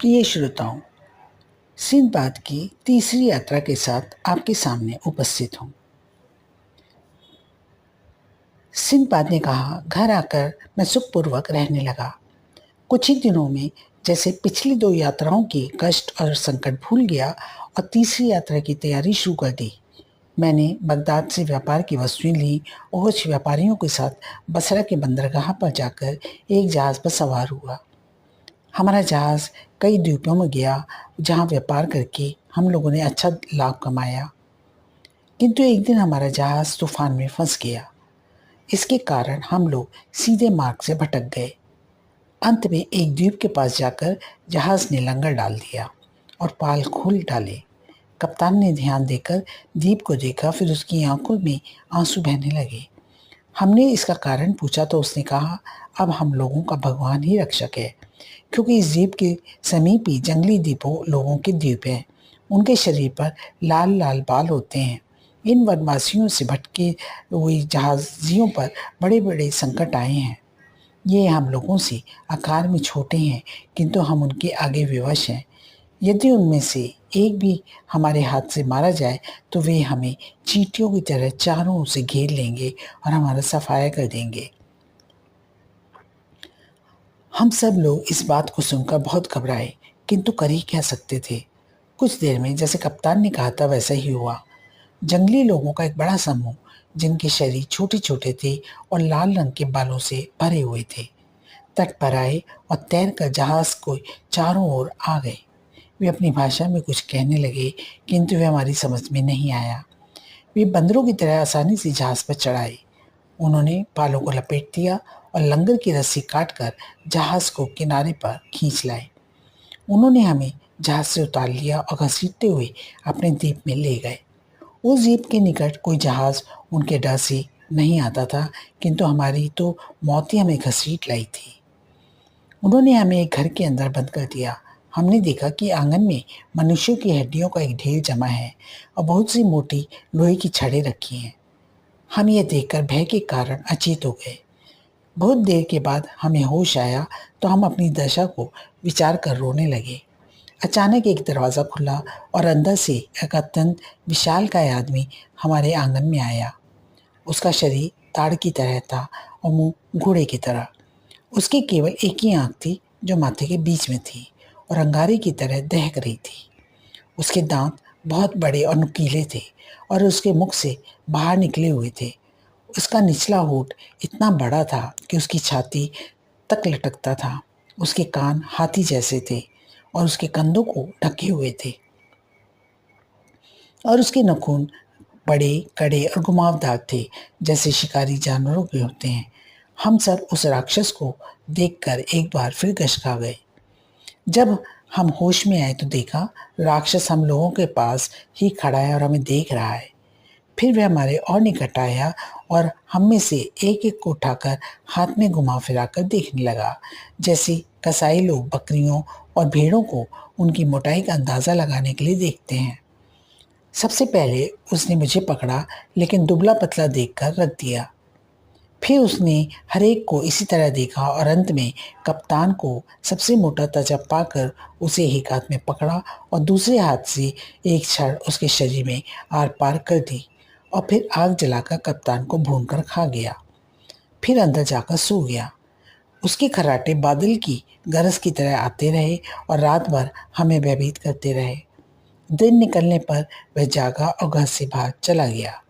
प्रिय श्रोताओं, सिंदबाद की तीसरी यात्रा के साथ आपके सामने उपस्थित हूँ। सिंदबाद ने कहा, घर आकर मैं सुखपूर्वक रहने लगा। कुछ ही दिनों में जैसे पिछली दो यात्राओं के कष्ट और संकट भूल गया और तीसरी यात्रा की तैयारी शुरू कर दी। मैंने बगदाद से व्यापार की वस्तुएं ली और कुछ व्यापारियों के साथ बसरा के बंदरगाह पर जाकर एक जहाज पर सवार हुआ। हमारा जहाज कई द्वीपों में गया, जहां व्यापार करके हम लोगों ने अच्छा लाभ कमाया। किंतु एक दिन हमारा जहाज तूफान में फंस गया। इसके कारण हम लोग सीधे मार्ग से भटक गए। अंत में एक द्वीप के पास जाकर जहाज ने लंगर डाल दिया और पाल खोल डाले। कप्तान ने ध्यान देकर द्वीप को देखा, फिर उसकी आंखों में आंसू बहने लगे। हमने इसका कारण पूछा तो उसने कहा, अब हम लोगों का भगवान ही रक्षक है, क्योंकि इस द्वीप के समीप ही जंगली द्वीपों लोगों के द्वीप हैं। उनके शरीर पर लाल लाल बाल होते हैं। इन वनवासियों से भटके हुए जहाजियों पर बड़े बड़े संकट आए हैं। ये हम लोगों से आकार में छोटे हैं, किंतु हम उनके आगे विवश हैं। यदि उनमें से एक भी हमारे हाथ से मारा जाए तो वे हमें चींटियों की तरह चारों ओर से घेर लेंगे और हमारा सफाया कर देंगे। हम सब लोग इस बात को सुनकर बहुत घबराए, किंतु कर ही क्या सकते थे। कुछ देर में जैसे कप्तान ने कहा था वैसा ही हुआ। जंगली लोगों का एक बड़ा समूह, जिनके शरीर छोटे छोटे थे और लाल रंग के बालों से भरे हुए थे, तट पर आए और तैरकर जहाज को चारों ओर आ गए। वे अपनी भाषा में कुछ कहने लगे, किंतु वे हमारी समझ में नहीं आया। वे बंदरों की तरह आसानी से जहाज पर चढ़ाए। उन्होंने पालों को लपेट दिया और लंगर की रस्सी काटकर जहाज को किनारे पर खींच लाए। उन्होंने हमें जहाज से उतार लिया और घसीटते हुए अपने द्वीप में ले गए। उस द्वीप के निकट कोई जहाज उनके डर से नहीं आता था, किंतु हमारी तो मौत ही हमें घसीट लाई थी। उन्होंने हमें एक घर के अंदर बंद कर दिया। हमने देखा कि आंगन में मनुष्यों की हड्डियों का एक ढेर जमा है और बहुत सी मोटी लोहे की छड़ें रखी हैं। हम यह देखकर भय के कारण अचेत हो गए। बहुत देर के बाद हमें होश आया तो हम अपनी दशा को विचार कर रोने लगे। अचानक एक दरवाज़ा खुला और अंदर से एक अत्यंत विशालकाय आदमी हमारे आंगन में आया। उसका शरीर ताड़ की तरह था और मुंह घोड़े की तरह। उसकी केवल एक ही आंख थी जो माथे के बीच में थी और अंगारे की तरह दहक रही थी। उसके दांत बहुत बड़े और नुकीले थे और उसके मुख से बाहर निकले हुए थे। उसका निचला होंठ इतना बड़ा था कि उसकी छाती तक लटकता था। उसके कान हाथी जैसे थे और उसके कंधों को ढके हुए थे और उसके नाखून बड़े, कड़े और घुमावदार थे, जैसे शिकारी जानवरों के होते हैं। हम सब उस राक्षस को देखकर एक बार फिर गशका गए। जब हम होश में आए तो देखा राक्षस हम लोगों के पास ही खड़ा है और हमें देख रहा है। फिर वह हमारे और निकट आया और हम में से एक एक को उठाकर हाथ में घुमा फिराकर देखने लगा, जैसे कसाई लोग बकरियों और भेड़ों को उनकी मोटाई का अंदाज़ा लगाने के लिए देखते हैं। सबसे पहले उसने मुझे पकड़ा, लेकिन दुबला पतला देखकर रख दिया। फिर उसने हर एक को इसी तरह देखा और अंत में कप्तान को सबसे मोटा ताजा पाकर उसे एक हाथ में पकड़ा और दूसरे हाथ से एक छड़ उसके शरीर में आर पार कर दी और फिर आग जलाकर कप्तान को भूनकर खा गया। फिर अंदर जाकर सो गया। उसके खर्राटे बादल की गरज की तरह आते रहे और रात भर हमें भयभीत करते रहे। दिन निकलने पर वह जागा और घर से बाहर चला गया।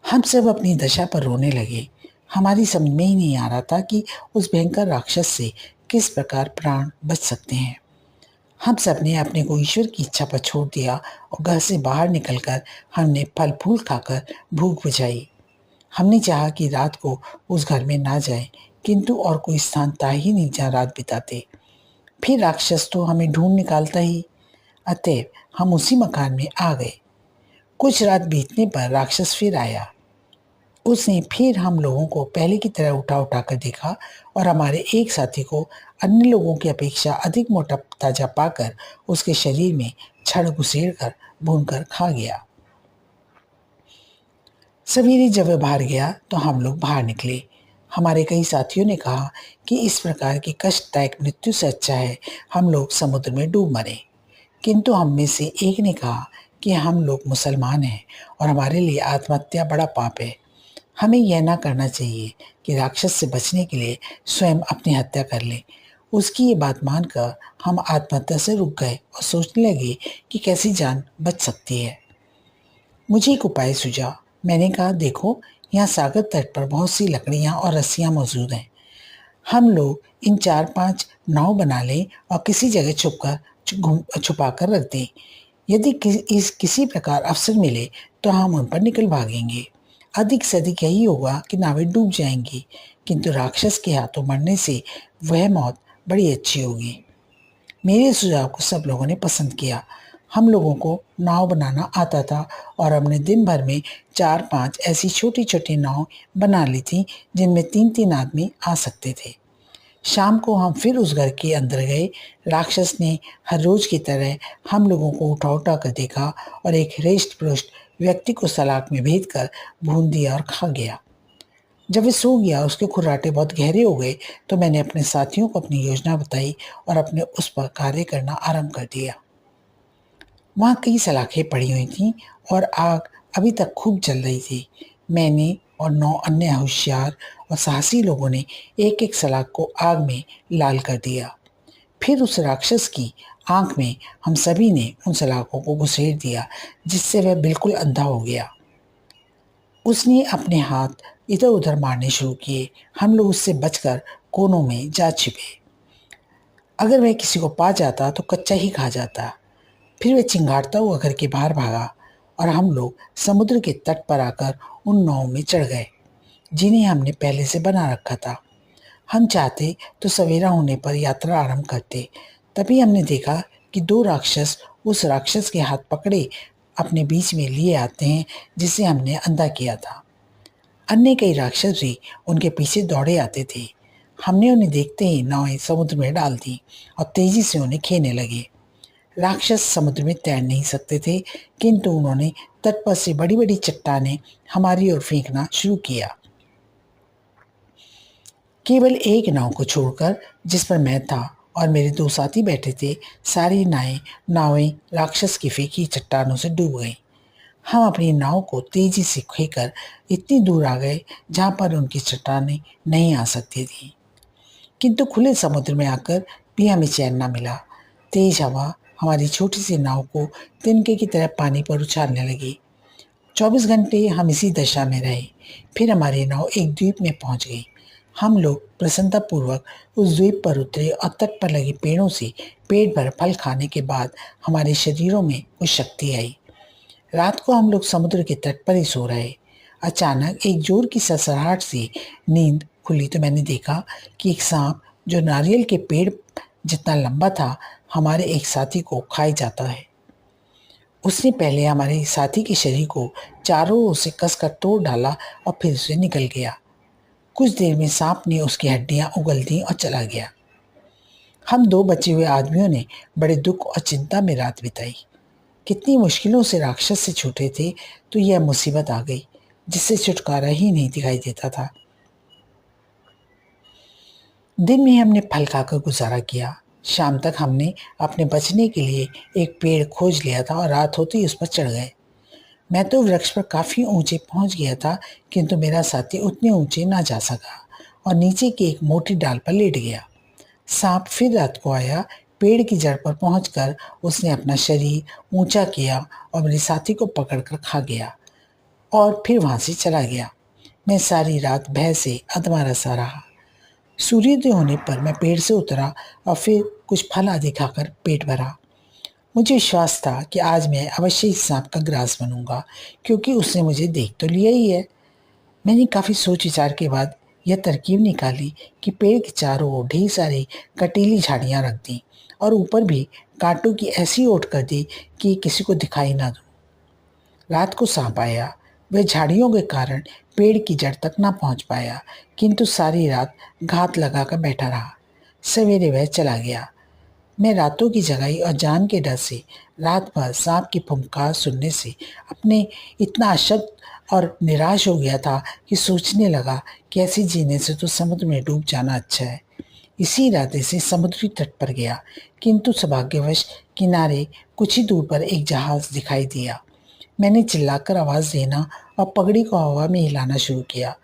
हम सब अपनी दशा पर रोने लगे। हमारी समझ में ही नहीं आ रहा था कि उस भयंकर राक्षस से किस प्रकार प्राण बच सकते हैं। हम सब ने अपने को ईश्वर की इच्छा पर छोड़ दिया और घर से बाहर निकलकर हमने फल फूल खाकर भूख बुझाई। हमने चाहा कि रात को उस घर में ना जाए, किंतु और कोई स्थान था ही नहीं जहाँ रात बिताते। फिर राक्षस तो हमें ढूंढ निकालता ही। अतएव हम उसी मकान में आ गए। कुछ रात बीतने पर राक्षस फिर आया। उसने फिर हम लोगों को पहले की तरह उठा उठा कर देखा और हमारे एक साथी को अन्य लोगों की अपेक्षा अधिक मोटा ताजा पाकर उसके शरीर में छड़ घुसेड़ कर भूनकर खा गया। सवेरे जब वह बाहर गया तो हम लोग बाहर निकले। हमारे कई साथियों ने कहा कि इस प्रकार की कष्टदायक मृत्यु से अच्छा है हम लोग समुद्र में डूब मरें। किंतु हम में से एक ने कहा कि हम लोग मुसलमान हैं और हमारे लिए आत्महत्या बड़ा पाप है। हमें यह ना करना चाहिए कि राक्षस से बचने के लिए स्वयं अपनी हत्या कर लें। उसकी ये बात मानकर हम आत्महत्या से रुक गए और सोचने लगे कि कैसी जान बच सकती है। मुझे एक उपाय सूझा। मैंने कहा, देखो, यहाँ सागर तट पर बहुत सी लकड़ियाँ और रस्सियाँ मौजूद हैं। हम लोग इन 4-5 नाव बना लें और किसी जगह छुपा कर रख दें। यदि किसी प्रकार अवसर मिले तो हम उन पर निकल भागेंगे। अधिक से अधिक यही होगा कि नावें डूब जाएंगी, किंतु राक्षस के हाथों मरने से वह मौत बड़ी अच्छी होगी। मेरे सुझाव को सब लोगों ने पसंद किया। हम लोगों को नाव बनाना आता था और हमने दिन भर में 4-5 ऐसी छोटी छोटी नाव बना ली थी जिनमें 3-3 आदमी आ सकते थे। शाम को हम फिर उस घर के अंदर गए। राक्षस ने हर रोज की तरह हम लोगों को उठा उठा कर देखा और एक हृष्ट पुष्ट व्यक्ति को सलाख में भेद कर भून दिया और खा गया। जब वह सो गया, उसके खुर्राटे बहुत गहरे हो गए, तो मैंने अपने साथियों को अपनी योजना बताई और अपने उस पर कार्य करना आरंभ कर दिया। वहाँ कई सलाखें पड़ी हुई थीं और आग अभी तक खूब जल रही थी। मैंने और 9 अन्य होशियार और साहसी लोगों ने एक एक सलाख को आग में लाल कर दिया। फिर उस राक्षस की आंख में हम सभी ने उन सलाखों को घुसेड़ दिया, जिससे वह बिल्कुल अंधा हो गया। उसने अपने हाथ इधर उधर मारने शुरू किए। हम लोग उससे बचकर कोनों में जा छिपे। अगर वह किसी को पा जाता तो कच्चा ही खा जाता। फिर वह चिंगारता हुआ घर के बाहर भागा और हम लोग समुद्र के तट पर आकर उन नावों में चढ़ गए जिन्हें हमने पहले से बना रखा था। हम चाहते तो सवेरा होने पर यात्रा आरंभ करते। तभी हमने देखा कि 2 राक्षस उस राक्षस के हाथ पकड़े अपने बीच में लिए आते हैं जिसे हमने अंधा किया था। अन्य कई राक्षस भी उनके पीछे दौड़े आते थे। हमने उन्हें देखते ही नावें समुद्र में डाल दी और तेजी से उन्हें खेने लगे। राक्षस समुद्र में तैर नहीं सकते थे, किंतु उन्होंने तट पर से बड़ी बड़ी चट्टानें हमारी ओर फेंकना शुरू किया। केवल एक नाव को छोड़कर, जिस पर मैं था और मेरे 2 साथी बैठे थे, सारी नावें राक्षस की फेंकी चट्टानों से डूब गईं। हम अपनी नाव को तेजी से खेकर इतनी दूर आ गए जहां पर उनकी चट्टानें नहीं आ सकती थी। किंतु खुले समुद्र में आकर भी हमें चैन न मिला। तेज हवा हमारी छोटी सी नाव को तिनके की तरह पानी पर उछालने लगी। 24 घंटे हम इसी दशा में रहे। फिर हमारी नाव एक द्वीप में पहुंच गई। हम लोग प्रसन्नतापूर्वक उस द्वीप पर उतरे और तट पर लगे पेड़ों से पेट भर फल खाने के बाद हमारे शरीरों में कुछ शक्ति आई। रात को हम लोग समुद्र के तट पर ही सो रहे। अचानक एक जोर की ससराहट से नींद खुली तो मैंने देखा कि एक सांप जो नारियल के पेड़ जितना लंबा था हमारे एक साथी को खाई जाता है। उसने पहले हमारे साथी के शरीर को चारों ओर से कसकर तोड़ डाला और फिर उसे निकल गया। कुछ देर में सांप ने उसकी हड्डियां उगल दी और चला गया। हम 2 बचे हुए आदमियों ने बड़े दुख और चिंता में रात बिताई। कितनी मुश्किलों से राक्षस से छूटे थे तो यह मुसीबत आ गई जिससे छुटकारा ही नहीं दिखाई देता था। दिन में हमने फल खाकर गुजारा किया। शाम तक हमने अपने बचने के लिए एक पेड़ खोज लिया था और रात होते ही उस पर चढ़ गए। मैं तो वृक्ष पर काफी ऊंचे पहुंच गया था, किंतु मेरा साथी उतने ऊंचे ना जा सका और नीचे की एक मोटी डाल पर लेट गया। सांप फिर रात को आया। पेड़ की जड़ पर पहुंचकर उसने अपना शरीर ऊंचा किया और मेरे साथी को पकड़कर खा गया और फिर वहां से चला गया। मैं सारी रात भय से अधमरा सा रहा। सूर्योदय होने पर मैं पेड़ से उतरा और फिर कुछ फल आदि खाकर पेट भरा। मुझे विश्वास था कि आज मैं अवश्य इस सांप का ग्रास बनूंगा, क्योंकि उसने मुझे देख तो लिया ही है। मैंने काफ़ी सोच विचार के बाद यह तरकीब निकाली कि पेड़ के चारों ओर ढेर सारी कटीली झाड़ियाँ रख दी और ऊपर भी कांटों की ऐसी ओट कर दी कि किसी को दिखाई ना दूं। रात को सांप आया। वह झाड़ियों के कारण पेड़ की जड़ तक ना पहुंच पाया, किंतु सारी रात घात लगाकर बैठा रहा। सवेरे वह चला गया। मैं रातों की जगाई और जान के डर से रात भर सांप की फुंकार सुनने से अपने इतना और निराश हो गया था कि सोचने लगा कि ऐसे जीने से तो समुद्र में डूब जाना अच्छा है। इसी इरादे से समुद्री तट पर गया, किंतु सौभाग्यवश किनारे कुछ ही दूर पर एक जहाज दिखाई दिया। मैंने चिल्लाकर आवाज़ देना और पगड़ी को हवा में हिलाना शुरू किया।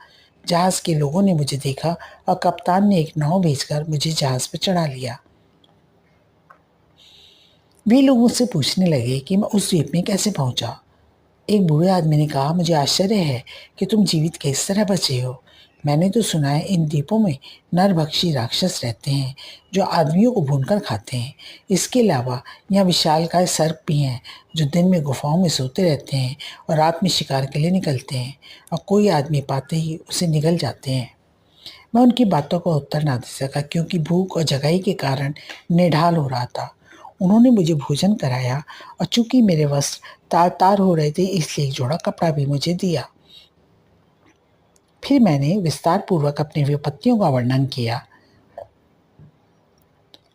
जहाज के लोगों ने मुझे देखा और कप्तान ने एक नाव भेजकर मुझे जहाज पर चढ़ा लिया। वे लोग मुझसे पूछने लगे कि मैं उस द्वीप में कैसे पहुंचा। एक बूढ़े आदमी ने कहा, मुझे आश्चर्य है कि तुम जीवित किस तरह बचे हो। मैंने तो सुना है इन द्वीपों में नरभक्षी राक्षस रहते हैं जो आदमियों को भूनकर खाते हैं। इसके अलावा यहाँ विशालकाय सर्प भी हैं जो दिन में गुफाओं में सोते रहते हैं और रात में शिकार के लिए निकलते हैं और कोई आदमी पाते ही उसे निगल जाते हैं। मैं उनकी बातों का उत्तर ना दे सका क्योंकि भूख और जगाई के कारण निढाल हो रहा था। उन्होंने मुझे भोजन कराया और चूंकि मेरे वस्त्र तार तार हो रहे थे इसलिए एक जोड़ा कपड़ा भी मुझे दिया। फिर मैंने विस्तार पूर्वक अपनी विपत्तियों का वर्णन किया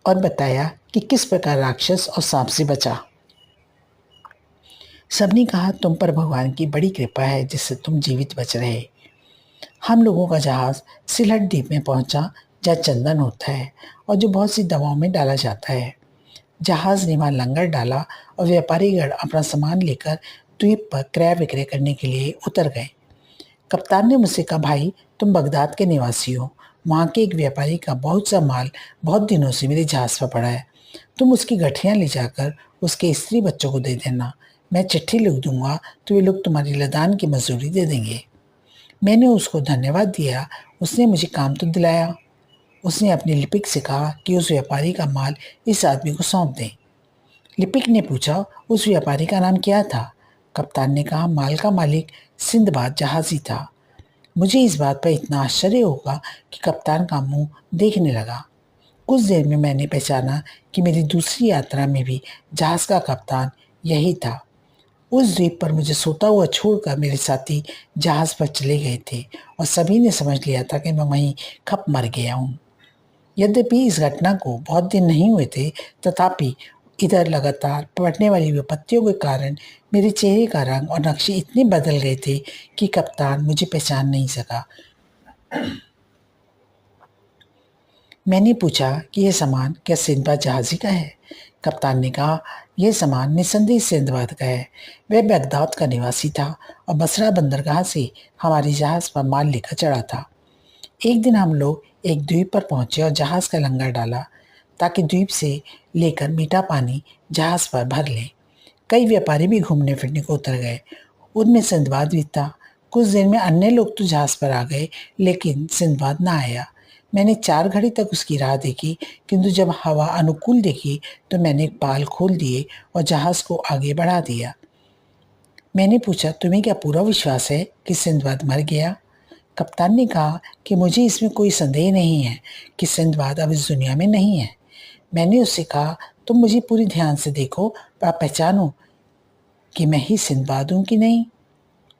और बताया कि किस प्रकार राक्षस और सांप से बचा। सबने कहा, तुम पर भगवान की बड़ी कृपा है जिससे तुम जीवित बच रहे। हम लोगों का जहाज सिलहट द्वीप में पहुंचा जहाँ चंदन होता है और जो बहुत सी दवाओं में डाला जाता है। जहाज ने वहां लंगर डाला और व्यापारीगण अपना सामान लेकर द्वीप पर क्रय विक्रय करने के लिए उतर गए। कप्तान ने मुझसे कहा, भाई तुम बगदाद के निवासी हो, वहाँ के एक व्यापारी का बहुत सा माल बहुत दिनों से मेरे जहाज पर पड़ा है। तुम उसकी गठरियाँ ले जाकर उसके स्त्री बच्चों को दे देना। मैं चिट्ठी लिख दूंगा तो वे लोग तुम्हारी लदान की मजदूरी दे देंगे। मैंने उसको धन्यवाद दिया। उसने मुझे काम तो दिलाया। उसने अपने लिपिक से कहा कि उस व्यापारी का माल इस आदमी को सौंप दें। लिपिक ने पूछा, उस व्यापारी का नाम क्या था? कप्तान ने कहा, माल का मालिक सिंदबाद जहाजी था। मुझे इस बात पर इतना आश्चर्य होगा कि कप्तान का मुंह देखने लगा। कुछ देर में मैंने पहचाना कि मेरी दूसरी यात्रा में भी जहाज का कप्तान यही था। उस द्वीप पर मुझे सोता हुआ छोड़कर मेरे साथी जहाज पर चले गए थे और सभी ने समझ लिया था कि मैं वहीं खप मर गया हूँ। यद्यपि इस घटना को बहुत दिन नहीं हुए थे, तथापि इधर लगातार बढ़ने वाली विपत्तियों के कारण मेरे चेहरे का रंग और नक्शे इतने बदल गए थे कि कप्तान मुझे पहचान नहीं सका। मैंने पूछा कि यह सामान क्या सिंदबाद जहाजी का है? कप्तान ने कहा, यह सामान निस्संदेह सिंदबाद का है। वह बगदाद का निवासी था और बसरा बंदरगाह से हमारे जहाज पर माल लेकर चढ़ा था। एक दिन हम लोग एक द्वीप पर पहुंचे और जहाज का लंगर डाला ताकि द्वीप से लेकर मीठा पानी जहाज पर भर लें। कई व्यापारी भी घूमने फिरने को उतर गए, उनमें सिंदबाद भी था। कुछ देर में अन्य लोग तो जहाज पर आ गए लेकिन सिंदबाद ना आया। मैंने 4 घड़ी तक उसकी राह देखी, किंतु जब हवा अनुकूल देखी तो मैंने पाल खोल दिए और जहाज को आगे बढ़ा दिया। मैंने पूछा, तुम्हें क्या पूरा विश्वास है कि सिंदबाद मर गया? कप्तान ने कहा कि मुझे इसमें कोई संदेह नहीं है कि सिंदबाद अब इस दुनिया में नहीं है। मैंने उससे कहा, तुम मुझे पूरी ध्यान से देखो और पहचानो कि मैं ही सिंदबाद हूँ कि नहीं।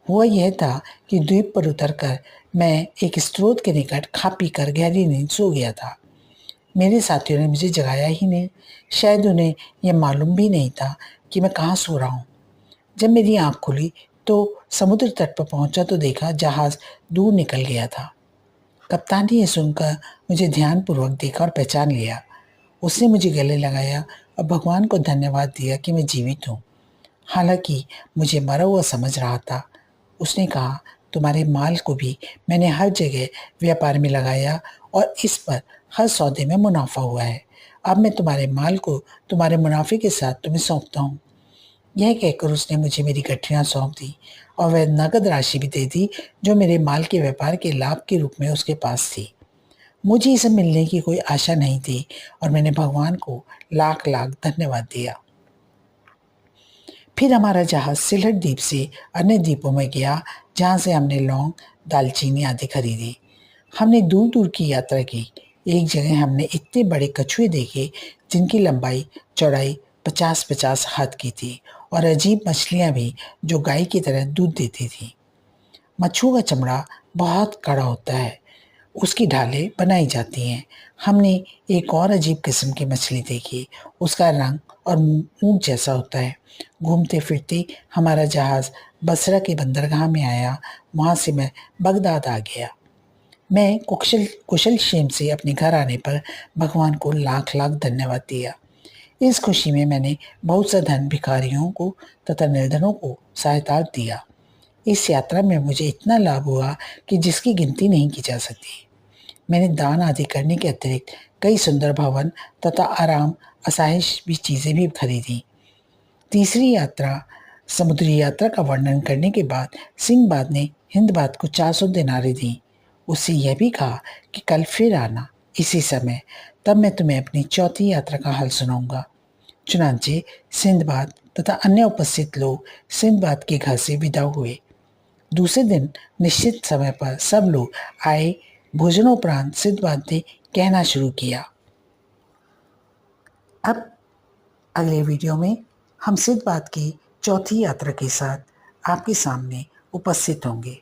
हुआ यह था कि द्वीप पर उतरकर मैं एक स्रोत के निकट खा पी कर गहरी नींद सो गया था। मेरे साथियों ने मुझे जगाया ही नहीं। शायद उन्हें यह मालूम भी नहीं था कि मैं कहाँ सो रहा हूँ। जब मेरी आँख खुली तो समुद्र तट पर पहुंचा तो देखा जहाज दूर निकल गया था। कप्तान ने यह सुनकर मुझे ध्यानपूर्वक देखा और पहचान लिया। उसने मुझे गले लगाया और भगवान को धन्यवाद दिया कि मैं जीवित हूँ, हालांकि मुझे मरा हुआ समझ रहा था। उसने कहा, तुम्हारे माल को भी मैंने हर जगह व्यापार में लगाया और इस पर हर सौदे में मुनाफा हुआ है। अब मैं तुम्हारे माल को तुम्हारे मुनाफे के साथ तुम्हें सौंपता हूँ। यह कहकर उसने मुझे मेरी गठरियाँ सौंप दी और वह नकद राशि भी दे दी जो मेरे माल के व्यापार के लाभ के रूप में उसके पास थी। मुझे इसे मिलने की कोई आशा नहीं थी और मैंने भगवान को लाख लाख धन्यवाद दिया। फिर हमारा जहाज सिलहट द्वीप से अन्य द्वीपों में गया जहाँ से हमने लौंग, दालचीनी आदि खरीदी। हमने दूर दूर की यात्रा की। एक जगह हमने इतने बड़े कछुए देखे जिनकी लंबाई चौड़ाई 50-50 हाथ की थी और अजीब मछलियाँ भी जो गाय की तरह दूध देती थी। मच्छुओं का चमड़ा बहुत कड़ा होता है। उसकी ढालें बनाई जाती हैं। हमने एक और अजीब किस्म की मछली देखी। उसका रंग और ऊँट जैसा होता है। घूमते फिरते हमारा जहाज़ बसरा के बंदरगाह में आया। वहाँ से मैं बगदाद आ गया। मैं कुशल क्षेम से अपने घर आने पर भगवान को लाख लाख धन्यवाद दिया। इस खुशी में मैंने बहुत सा धन भिखारियों को तथा निर्धनों को सहायता दिया। इस यात्रा में मुझे इतना लाभ हुआ कि जिसकी गिनती नहीं की जा सकती। मैंने दान आदि करने के अतिरिक्त कई सुंदर भवन तथा आराम आसाइश भी चीज़ें भी खरीदी। तीसरी यात्रा समुद्री यात्रा का वर्णन करने के बाद सिंहबाद ने हिंदबाद को 400 दिनारें दी। उससे यह भी कहा कि कल फिर आना इसी समय, तब मैं तुम्हें अपनी चौथी यात्रा का हाल सुनाऊंगा। चुनांचे सिंदबाद तथा अन्य उपस्थित लोग सिंदबाद के घर से विदा हुए। दूसरे दिन निश्चित समय पर सब लोग आए। भोजनोपरांत सिंदबाद ने कहना शुरू किया। अब अगले वीडियो में हम सिंदबाद की चौथी यात्रा के साथ आपके सामने उपस्थित होंगे।